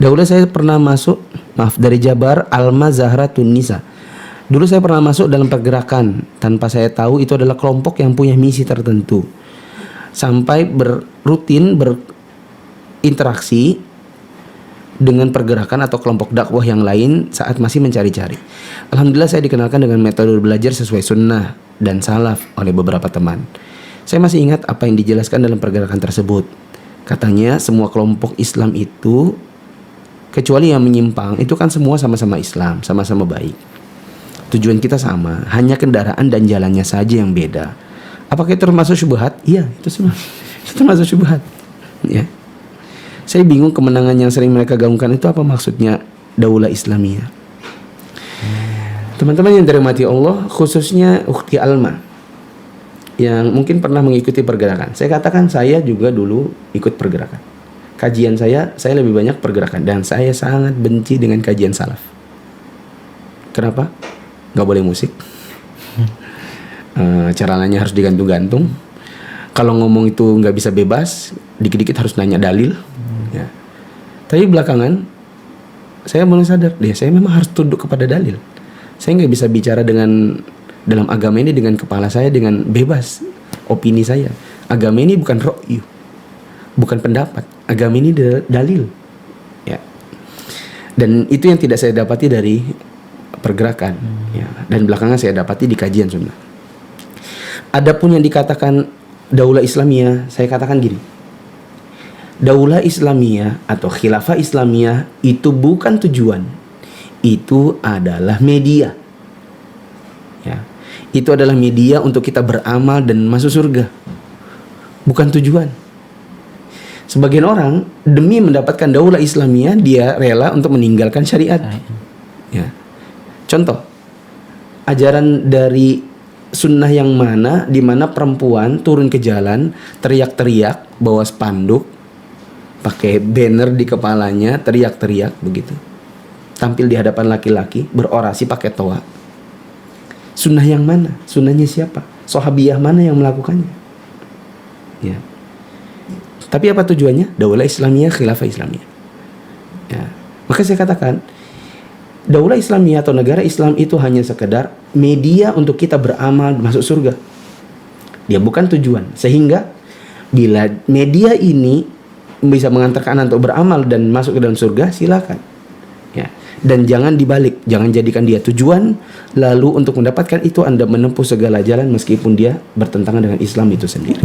Dahulu saya pernah masuk, dari Jabar Alma Zahra Tunisa. Dulu saya pernah masuk dalam pergerakan tanpa saya tahu itu adalah kelompok yang punya misi tertentu. Sampai rutin berinteraksi dengan pergerakan atau kelompok dakwah yang lain saat masih mencari-cari. Alhamdulillah saya dikenalkan dengan metode belajar sesuai sunnah dan salaf oleh beberapa teman. Saya masih ingat apa yang dijelaskan dalam pergerakan tersebut. Katanya semua kelompok Islam itu, kecuali yang menyimpang, itu kan semua sama-sama Islam, sama-sama baik. Tujuan kita sama, hanya kendaraan dan jalannya saja yang beda. Apakah itu termasuk syubhat? Iya, itu semua. Itu termasuk syubhat. Ya. Saya bingung kemenangan yang sering mereka gaungkan itu apa maksudnya Daulah Islamiyah. Teman-teman yang dirahmati Allah, khususnya Ukhti Alma yang mungkin pernah mengikuti pergerakan. Saya katakan saya juga dulu ikut pergerakan. Kajian saya lebih banyak pergerakan dan saya sangat benci dengan kajian salaf. Kenapa? Gak boleh musik. Ceramahnya harus digantung-gantung. Kalau ngomong itu gak bisa bebas, dikit-dikit harus nanya dalil. Ya. Tapi belakangan saya mulai sadar, saya memang harus tunduk kepada dalil. Saya gak bisa bicara dalam agama ini dengan kepala saya dengan bebas opini saya. Agama ini bukan ro'yu, bukan pendapat. Agama ini dalil. Ya. Dan itu yang tidak saya dapati dari pergerakan. Ya. Dan belakangan saya dapati di kajian sunnah. Adapun yang dikatakan Daulah Islamiyah, saya katakan gini. Daulah Islamiyah atau Khilafah Islamiyah itu bukan tujuan. Itu adalah media. Ya. Itu adalah media untuk kita beramal dan masuk surga. Bukan tujuan. Sebagian orang demi mendapatkan daulah Islamiyah dia rela untuk meninggalkan syariat. Ya. Contoh, ajaran dari sunnah yang mana, di mana perempuan turun ke jalan teriak-teriak bawa spanduk, pakai banner di kepalanya, teriak-teriak begitu, tampil di hadapan laki-laki, berorasi pakai toa. Sunnah yang mana? Sunnahnya siapa? Sahabiyah mana yang melakukannya? Ya. Tapi apa tujuannya? Daulah Islamiyah, Khilafah Islamiyah. Ya. Maka saya katakan, Daulah Islamiyah atau negara Islam itu hanya sekedar media untuk kita beramal masuk surga. Dia bukan tujuan. Sehingga bila media ini bisa mengantarkan Anda untuk beramal dan masuk ke dalam surga, silakan. Ya. Dan jangan dibalik, jangan jadikan dia tujuan, lalu untuk mendapatkan itu Anda menempuh segala jalan meskipun dia bertentangan dengan Islam itu sendiri.